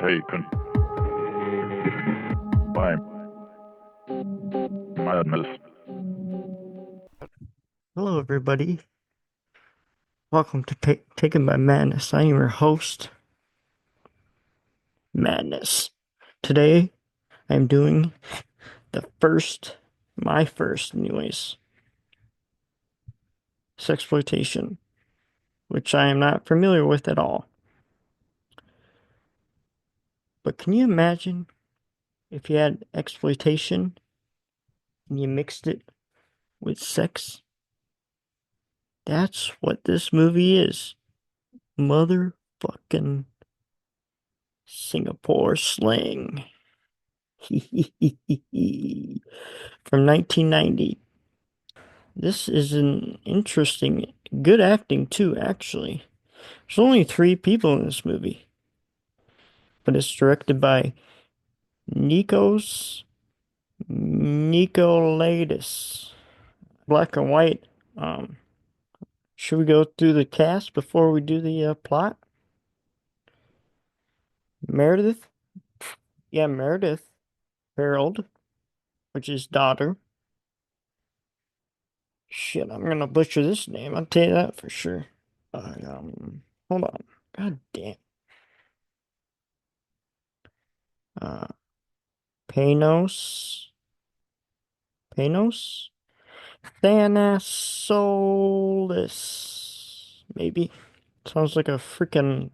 taken by madness. Hello, everybody. Welcome to Taken by Madness. I am your host, Madness. Today, I'm doing my first, anyways, sexploitation, which I am not familiar with at all. But can you imagine if you had exploitation and you mixed it with sex? That's what this movie is. Motherfucking Singapore Sling. From 1990. This is an interesting, good acting too, actually. There's only three people in this movie, but it's directed by Nikos Nicolaides. Black and white. Um, should we go through the cast before we do the plot? Meredith? Yeah, Meredith Harold, which is daughter. Shit, I'm gonna butcher this name. I'll tell you that for sure. Hold on. God damn. Uh, Panos. Panos? Thanasolis. Maybe. Sounds like a freaking,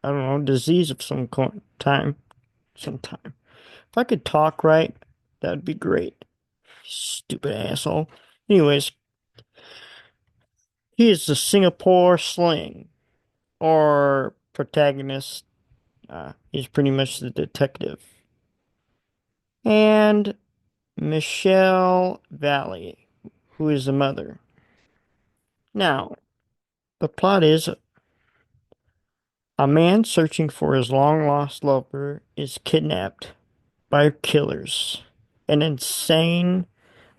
I don't know, disease of sometime. If I could talk right, that'd be great. Stupid asshole. Anyways, he is the Singapore Sling, or protagonist. He's pretty much the detective. And Michelle Valley, who is the mother. Now, the plot is a man searching for his long-lost lover is kidnapped by killers, an insane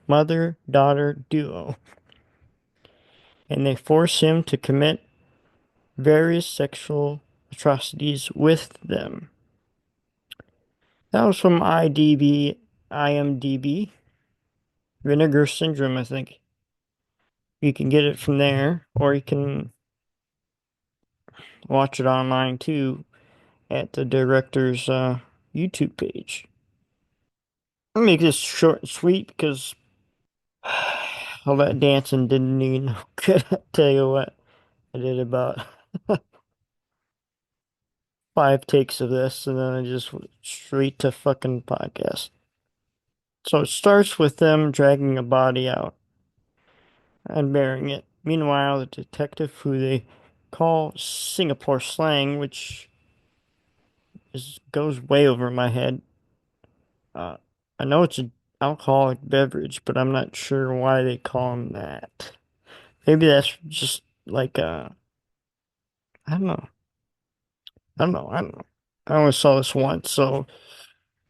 mother-daughter duo, and they force him to commit various sexual atrocities with them. That was from IMDb. Vinegar Syndrome, I think. You can get it from there, or you can watch it online too at the director's YouTube page. I'll make this short and sweet because all that dancing didn't even no good. I tell you what, I did about 5 takes of this and then I just went straight to fucking podcast. So it starts with them dragging a body out and burying it. Meanwhile, the detective, who they call Singapore Slang, which goes way over my head. Uh, I know it's an alcoholic beverage, but I'm not sure why they call them that. Maybe that's just like I don't know. I don't know. I only saw this once, so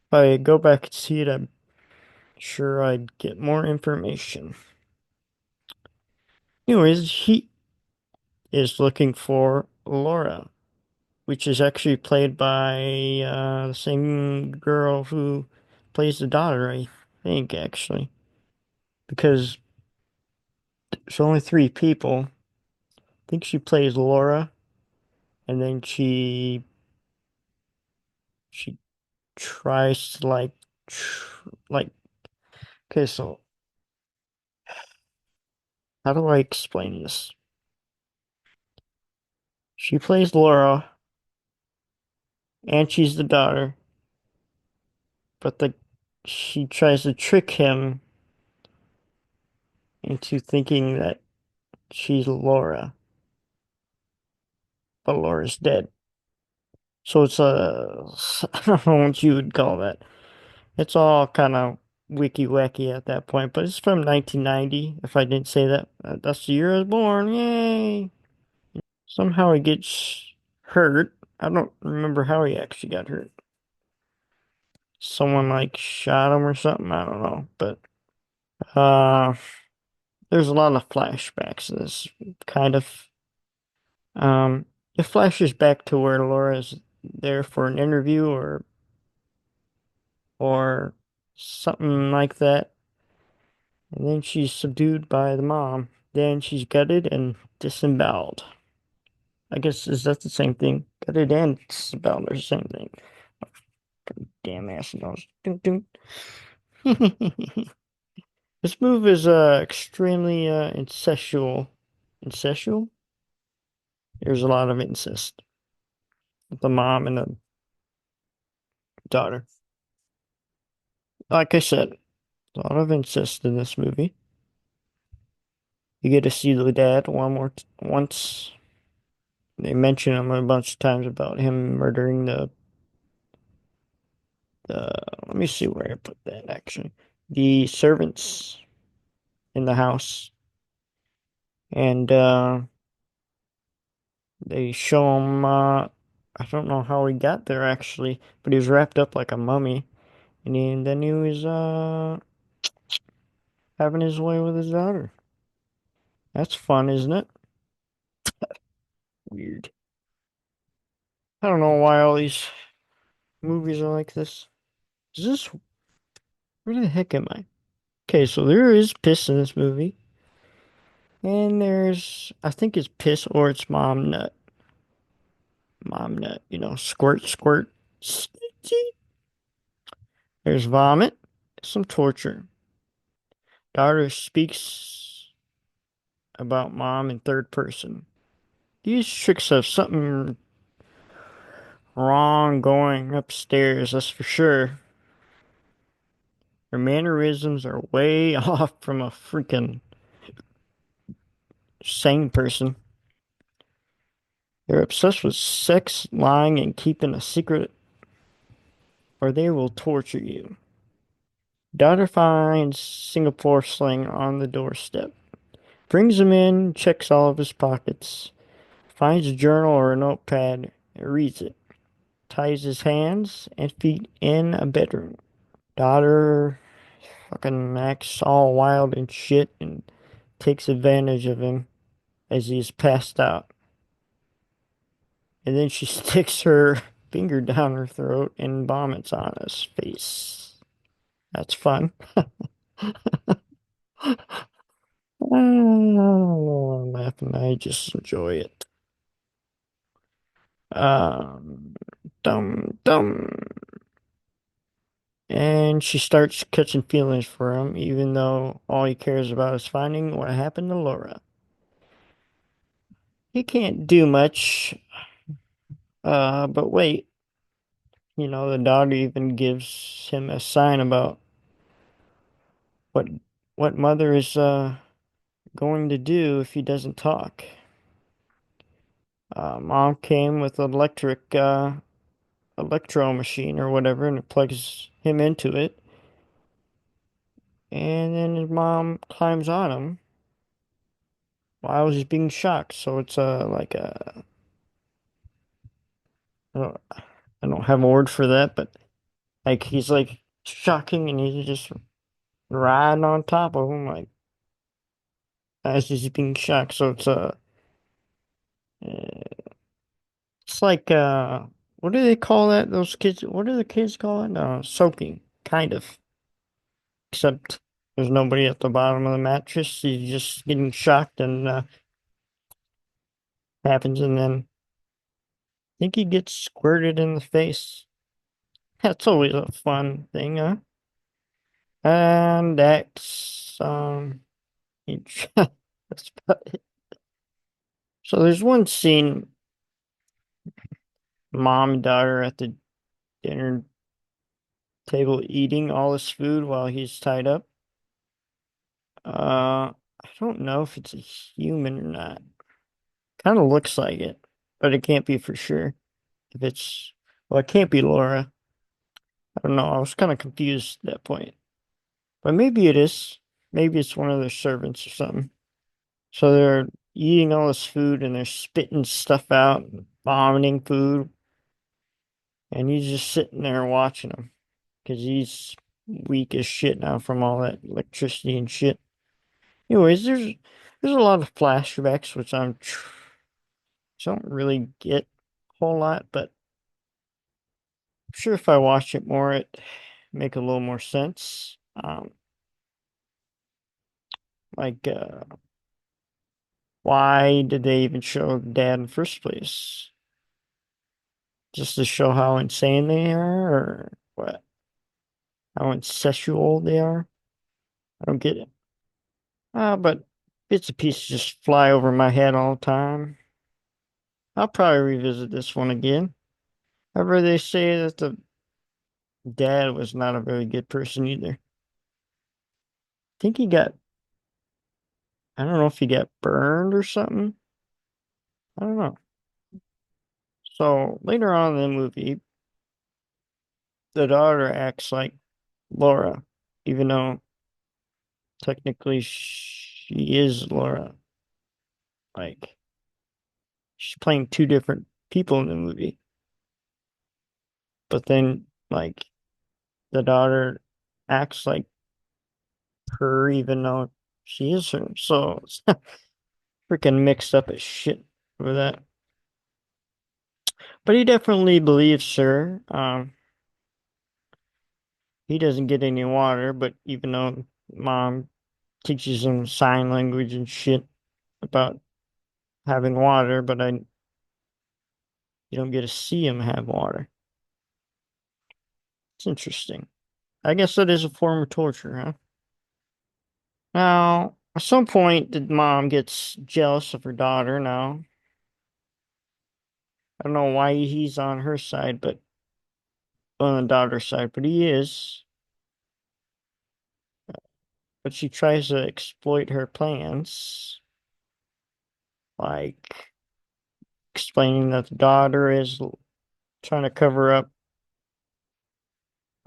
if I go back and see it, I'm sure I'd get more information. Anyways, he is looking for Laura, which is actually played by the same girl who plays the daughter, I think, actually, because there's only three people. I think she plays Laura, and then she tries to like okay, so how do I explain this? She plays Laura, and she's the daughter, but the she tries to trick him into thinking that she's Laura, but Laura's dead. So it's a I don't know what you would call that. It's all kind of wiki wacky at that point, but it's from 1990. If I didn't say that, that's the year I was born. Yay! Somehow he gets hurt. I don't remember how he actually got hurt. Someone like shot him or something. I don't know, but uh, there's a lot of flashbacks in this kind of. It flashes back to where Laura is. there for an interview or something like that. And then she's subdued by the mom. Then she's gutted and disemboweled. I guess is that the same thing? Gutted and disemboweled are the same thing. Damn ass nose. Dun, dun. This move is extremely incestual. Incestual? There's a lot of incest with the mom and the daughter. Like I said, a lot of incest in this movie. You get to see the dad once. They mention him a bunch of times about him murdering the let me see where I put that actually. The servants in the house. And they show him I don't know how he got there actually, but he was wrapped up like a mummy. And then he was having his way with his daughter. That's fun, isn't it? Weird. I don't know why all these movies are like this. Is this where the heck am I? Okay, so there is piss in this movie. And there's I think it's piss or it's mom nut. Mom nut, squirt, squirt. There's vomit, some torture. Daughter speaks about mom in third person. These chicks have something wrong going upstairs, that's for sure. Their mannerisms are way off from a freaking sane person. They're obsessed with sex, lying, and keeping a secret, or they will torture you. Daughter finds Singapore Sling on the doorstep. Brings him in, checks all of his pockets, finds a journal or a notepad, and reads it. Ties his hands and feet in a bedroom. Daughter fucking acts all wild and shit and takes advantage of him as he's passed out. And then she sticks her finger down her throat and vomits on his face. That's fun. Oh, I'm laughing. I just enjoy it. Um, Dum dum. And she starts catching feelings for him, even though all he cares about is finding what happened to Laura. He can't do much. But wait, the daughter even gives him a sign about what what mother is going to do if he doesn't talk. Mom came with an electro machine or whatever, and it plugs him into it. And then his mom climbs on him while he's being shocked. So it's like a I don't I don't have a word for that, but like he's like shocking and he's just riding on top of him like as he's being shocked. So it's like what do they call that? Those kids, what do the kids call it? Soaking, kind of. Except there's nobody at the bottom of the mattress. He's just getting shocked and happens, and then I think he gets squirted in the face. That's always a fun thing, huh? And that's that's about it. So there's one scene, mom and daughter at the dinner table eating all this food while he's tied up. I don't know if it's a human or not. Kind of looks like it, but it can't be for sure. If it's, well, it can't be Laura. I don't know. I was kind of confused at that point, but maybe it is. Maybe it's one of their servants or something. So they're eating all this food and they're spitting stuff out, and vomiting food, and he's just sitting there watching them because he's weak as shit now from all that electricity and shit. Anyways, there's a lot of flashbacks which don't really get a whole lot, but sure if I watch it more, it make a little more sense. Like, why did they even show the dad in the first place? Just to show how insane they are, or what? How incestual they are? I don't get it. But bits and pieces just fly over my head all the time. I'll probably revisit this one again. However, they say that the dad was not a very good person either. I think he got, I don't know if he got burned or something. I don't know. So later on in the movie, the daughter acts like Laura, even though technically she is Laura. Like, she's playing two different people in the movie. But then, like, the daughter acts like her, even though she is her. So it's freaking mixed up as shit with that. But he definitely believes her. He doesn't get any water, but even though mom teaches him sign language and shit about having water, but you don't get to see him have water. It's interesting. I guess that is a form of torture, huh? Now, at some point, the mom gets jealous of her daughter. Now, I don't know why he's on her side, but on the daughter's side, but he is. But she tries to exploit her plans, like explaining that the daughter is trying to cover up,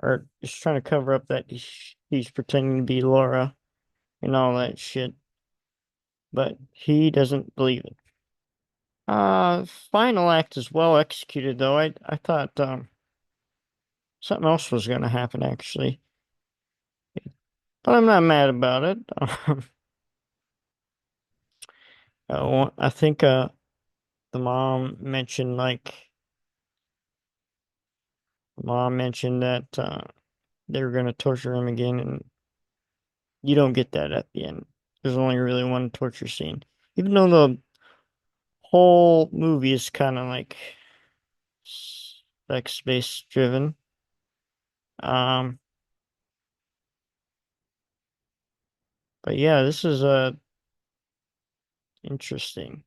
or is trying to cover up that he's pretending to be Laura and all that shit. But he doesn't believe it. Final act is well executed though. I thought something else was gonna happen actually, but I'm not mad about it. I think the mom mentioned that they were gonna torture him again, and you don't get that at the end. There's only really one torture scene, even though the whole movie is kind of like sex space driven. Um, but yeah, this is a interesting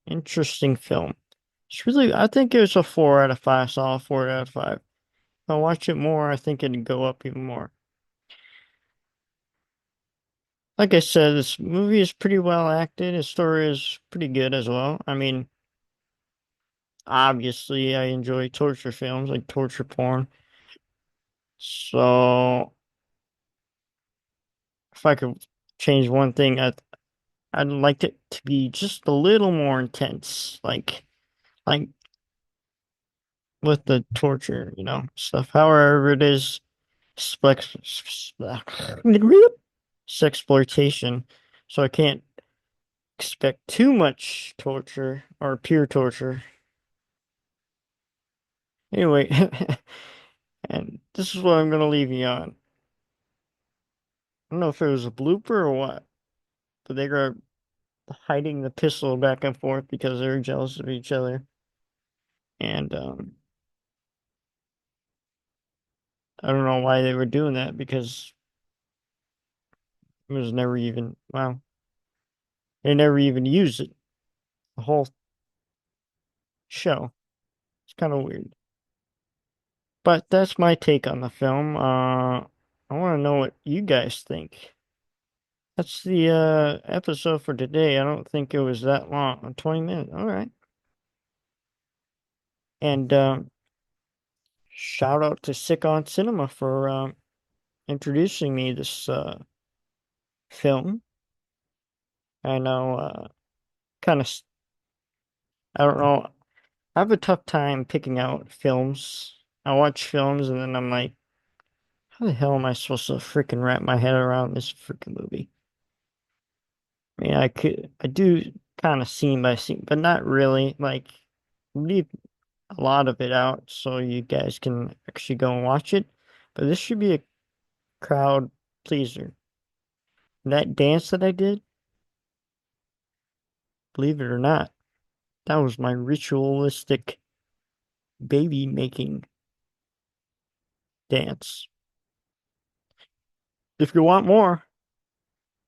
film. It's really, I think it was a 4 out of 5, solid 4 out of 5. If I watch it more, I think it'd go up even more. Like I said, this movie is pretty well acted. His story is pretty good as well. I mean, obviously, I enjoy torture films like torture porn. So, if I could change one thing, I'd like it to be just a little more intense, like with the torture, stuff. However, it is sexploitation, so I can't expect too much torture or pure torture. Anyway, and this is what I'm gonna leave you on. I don't know if it was a blooper or what, but they were hiding the pistol back and forth because they were jealous of each other. And I don't know why they were doing that because it was never even, well, they never even used it. The whole show. It's kind of weird. But that's my take on the film. I want to know what you guys think. That's the episode for today. I don't think it was that long. 20 minutes. All right. And shout out to Sick on Cinema for introducing me this film. I know kind of I don't know. I have a tough time picking out films. I watch films and then I'm like, how the hell am I supposed to freaking wrap my head around this freaking movie? I mean, I do kind of scene by scene, but not really. Like, a lot of it out so you guys can actually go and watch it. But this should be a crowd pleaser. That dance that I did, believe it or not, that was my ritualistic baby making dance. If you want more,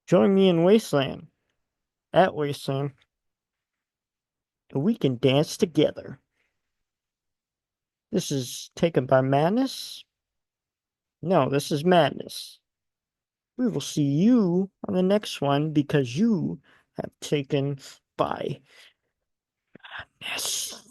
join me in Wasteland at Wasteland, and we can dance together. This is taken by Madness. No, this is Madness. We will see you on the next one because you have taken by Madness.